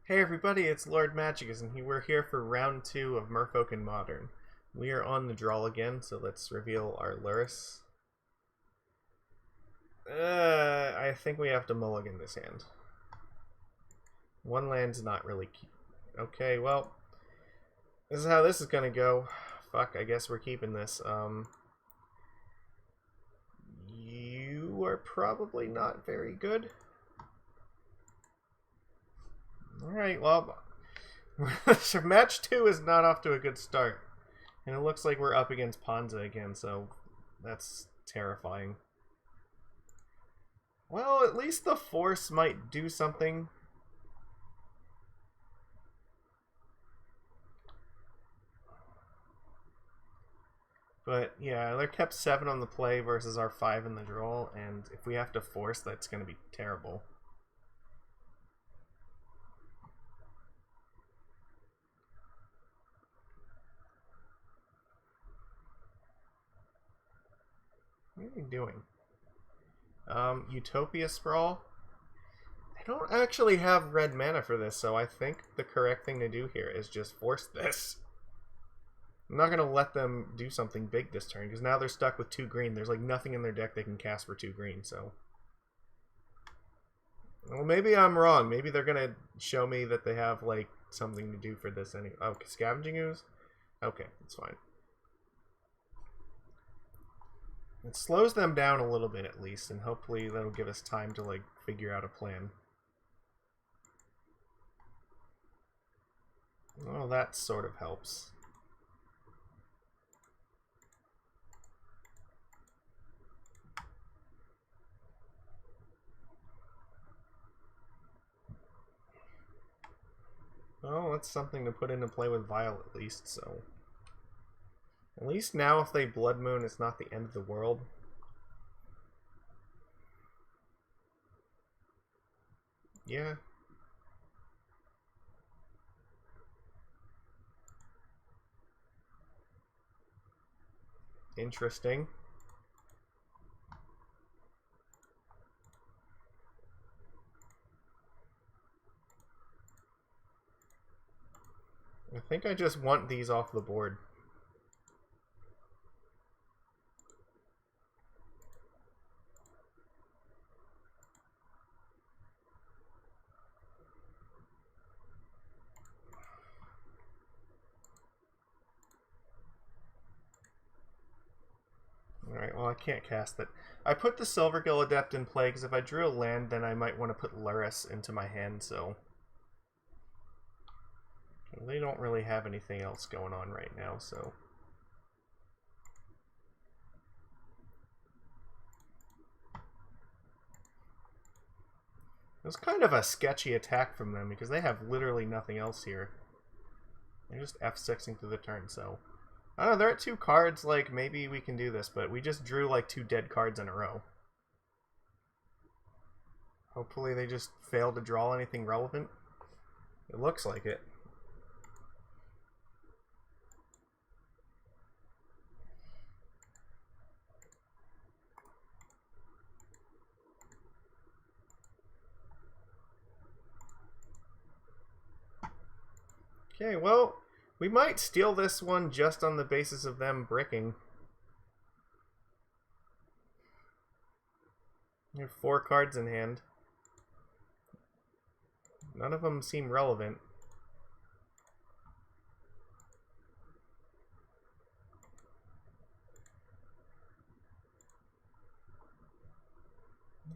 Hey everybody, it's Lord Magicus, and we're here for round 2 of Merfolk and Modern. We are on the draw again, so let's reveal our Luris. I think we have to mulligan this hand. One land's not really key. Okay, well, this is how this is gonna go. Fuck, I guess we're keeping this. You are probably not very good. Alright, well, match 2 is not off to a good start. And it looks like we're up against Ponza again, so that's terrifying. Well, at least the Force might do something. But yeah, they're kept 7 on the play versus our 5 in the draw, and if we have to force, that's going to be terrible. What are you doing? Utopia Sprawl? I don't actually have red mana for this, so I think the correct thing to do here is just force this. I'm not going to let them do something big this turn, because now they're stuck with 2 green. There's like nothing in their deck they can cast for 2 green, so... Well, maybe I'm wrong. Maybe they're going to show me that they have like something to do for this anyway. Oh, Scavenging Ooze? Okay, that's fine. It slows them down a little bit at least, and hopefully that'll give us time to like figure out a plan. Well, that sort of helps. Well, that's something to put into play with Vile at least, so... At least now if they Blood Moon, it's not the end of the world. Yeah. Interesting. I think I just want these off the board. Alright, well I can't cast it. I put the Silvergill Adept in play because if I drew a land then I might want to put Luris into my hand, so... They don't really have anything else going on right now, so... It was kind of a sketchy attack from them because they have literally nothing else here. They're just F6ing through the turn, so... I don't know, they're at 2 cards, like, maybe we can do this, but we just drew, like, 2 dead cards in a row. Hopefully they just fail to draw anything relevant. It looks like it. Okay, well, we might steal this one just on the basis of them bricking. We have 4 cards in hand. None of them seem relevant.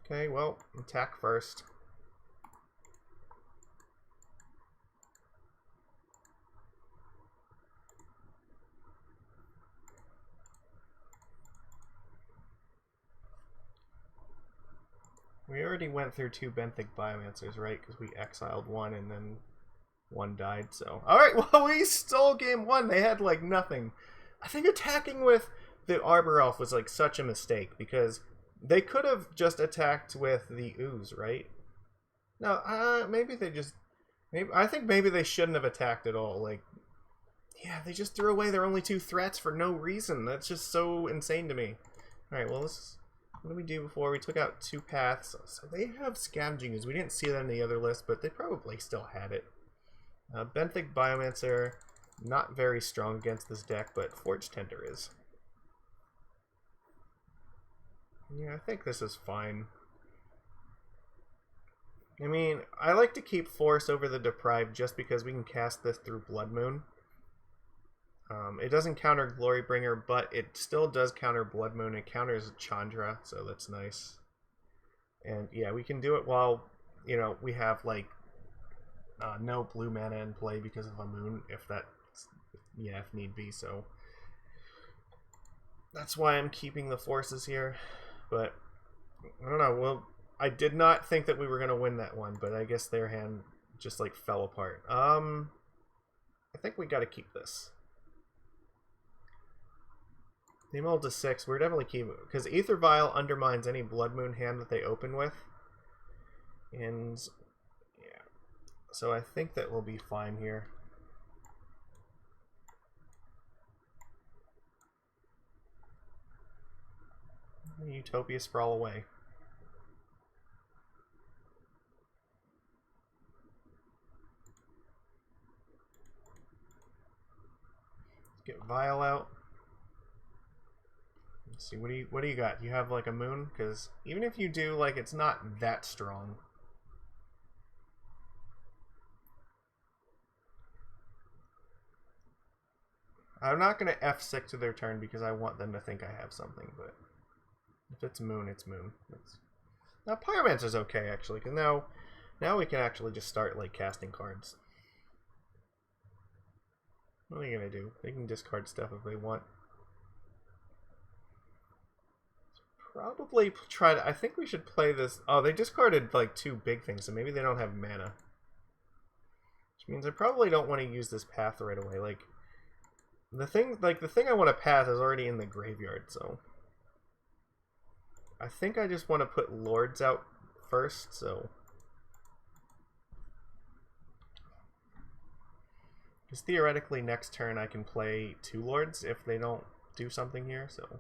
Okay, well, attack first. We already went through 2 Benthic Biomancers, right? Because we exiled 1 and then 1 died, so... Alright, well, we stole game 1. They had, like, nothing. I think attacking with the Arbor Elf was, like, such a mistake, because they could have just attacked with the Ooze, right? No, maybe they just... I think maybe they shouldn't have attacked at all. Like, yeah, they just threw away their only 2 threats for no reason. That's just so insane to me. Alright, well, what did we do before? We took out 2 paths. So they have Scavenging Ooze. We didn't see that in the other list, but they probably still had it. Benthic Biomancer, not very strong against this deck, but Forge Tender is. Yeah, I think this is fine. I mean, I like to keep Force over the Deprived just because we can cast this through Blood Moon. It doesn't counter Glorybringer, but it still does counter Blood Moon. It counters Chandra, so that's nice. And yeah, we can do it while, you know, we have like no blue mana in play because of a moon, if need be. So that's why I'm keeping the forces here. But I don't know. Well, I did not think that we were gonna win that one, but I guess their hand just like fell apart. I think we got to keep this. They mulled to 6. We're definitely keeping it because Aether Vial undermines any Blood Moon hand that they open with, and yeah, so I think that we'll be fine here. Utopia Sprawl away. Let's get Vial out. Let's see, what do you got? You have like a moon? Because even if you do, like, it's not that strong. I'm not going to F6 to their turn because I want them to think I have something, but if it's moon, it's moon. Now Pyromancer's okay, actually, because now we can actually just start, like, casting cards. What are they going to do? They can discard stuff if they want. Probably try to... I think we should play this... Oh, they discarded, like, 2 big things, so maybe they don't have mana. Which means I probably don't want to use this path right away. Like, the thing I want to path is already in the graveyard, so... I think I just want to put Lords out first, so... Because theoretically next turn I can play 2 Lords if they don't do something here, so...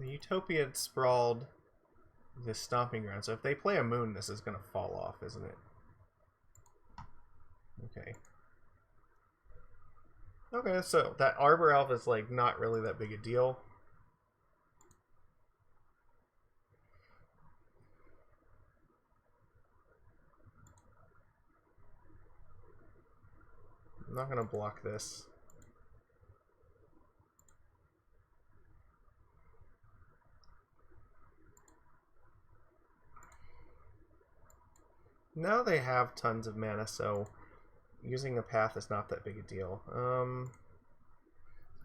The Utopia had sprawled this Stomping Ground, so if they play a moon, this is going to fall off, isn't it? Okay. Okay, so that Arbor Elf is, like, not really that big a deal. I'm not going to block this. Now they have tons of mana, so using a path is not that big a deal.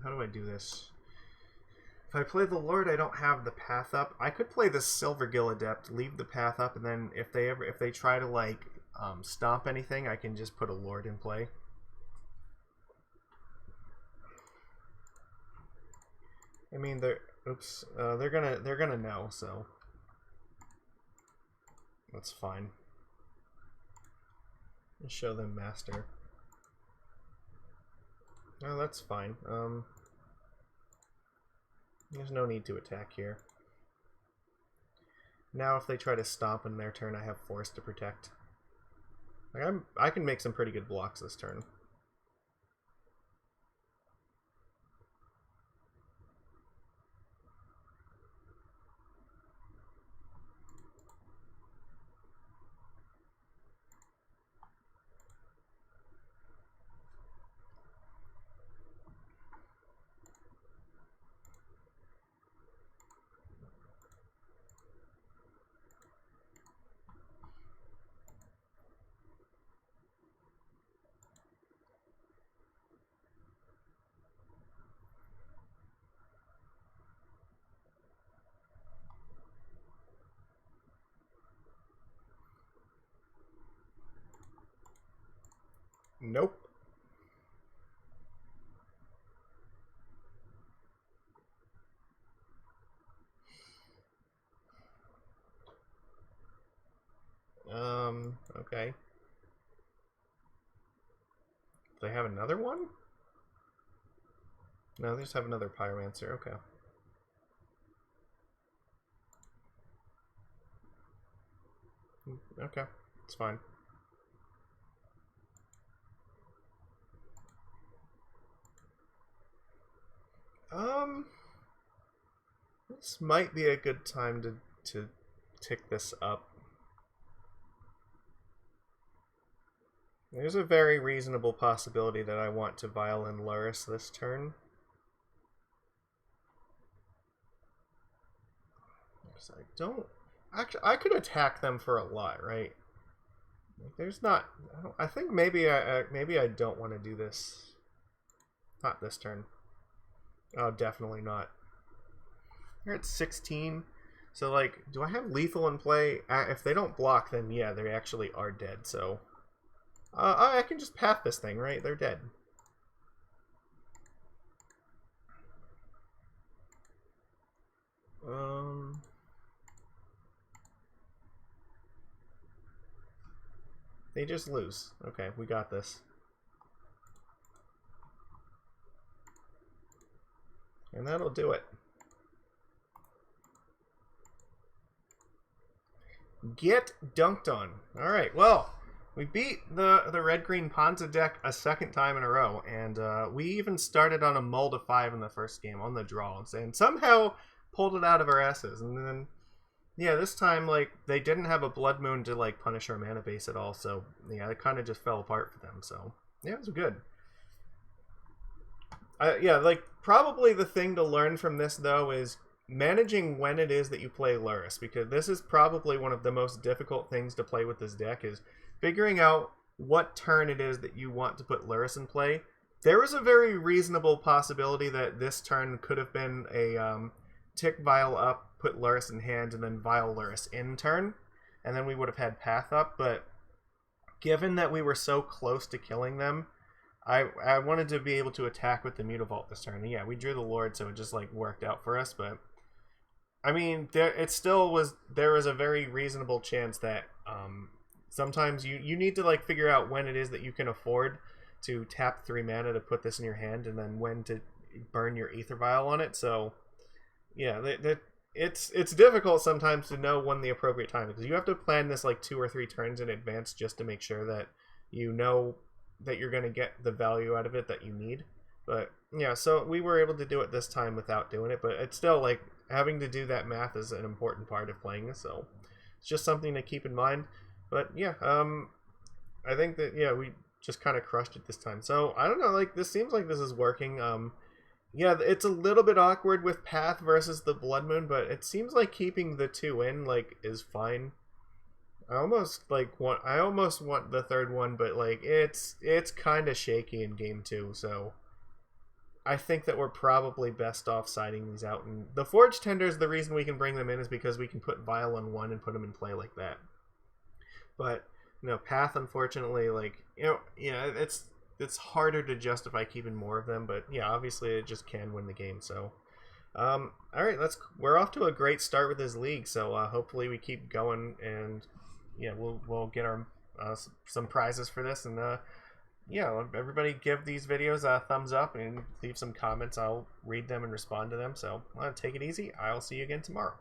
How do I do this? If I play the Lord, I don't have the path up. I could play the Silvergill Adept, leave the path up, and then if they try to like stomp anything, I can just put a Lord in play. I mean, they're gonna know, so that's fine. Let's show them Master. No, that's fine. There's no need to attack here. Now if they try to stomp in their turn, I have Force to protect. Like I can make some pretty good blocks this turn. Nope. Okay. Do they have another one? No, they just have another Pyromancer. Okay. Okay, it's fine. This might be a good time to tick this up. There's a very reasonable possibility that I want to Violin Luris this turn. Because I don't... Actually, I could attack them for a lot, right? There's not... I think maybe I don't want to do this. Not this turn. Oh, definitely not. They're at 16. So, like, do I have lethal in play? If they don't block, then yeah, they actually are dead, so... I can just path this thing, right? They're dead. They just lose. Okay, we got this. And that'll do it. Get dunked on. Alright, well, we beat the red-green Ponza deck a second time in a row, and we even started on a mull to 5 in the first game on the draw, and somehow pulled it out of our asses. And then, yeah, this time, like, they didn't have a Blood Moon to, like, punish our mana base at all, so, yeah, it kind of just fell apart for them, so, yeah, it was good. Yeah, like, probably the thing to learn from this, though, is managing when it is that you play Luris, because this is probably one of the most difficult things to play with this deck, is figuring out what turn it is that you want to put Luris in play. There is a very reasonable possibility that this turn could have been a tick Vial up, put Luris in hand, and then Vial Luris in turn, and then we would have had Path up, but given that we were so close to killing them, I wanted to be able to attack with the Mutavault this turn. And yeah, we drew the Lord, so it just like worked out for us, but I mean, there was a very reasonable chance that sometimes you need to like figure out when it is that you can afford to tap 3 mana to put this in your hand, and then when to burn your Aether Vial on it. So yeah, it's difficult sometimes to know when the appropriate time is, because you have to plan this like 2 or 3 turns in advance just to make sure that you know that you're going to get the value out of it that you need. But yeah, so we were able to do it this time without doing it, but it's still like having to do that math is an important part of playing this, so it's just something to keep in mind. But yeah, I think that, yeah, we just kind of crushed it this time. So I don't know, like, this seems like this is working. Yeah, it's a little bit awkward with Path versus the Blood Moon, but it seems like keeping the 2 in, like, is fine. I almost want the third one, but like it's kind of shaky in game 2, so I think that we're probably best off siding these out. And the Forge Tenders, the reason we can bring them in is because we can put Vial on 1 and put them in play like that. But you know, Path, unfortunately, like, you know, yeah, it's harder to justify keeping more of them, but yeah, obviously it just can win the game. So all right, we're off to a great start with this league, so hopefully we keep going, and yeah, we'll get our some prizes for this. And yeah, everybody give these videos a thumbs up and leave some comments. I'll read them and respond to them. So take it easy. I'll see you again tomorrow.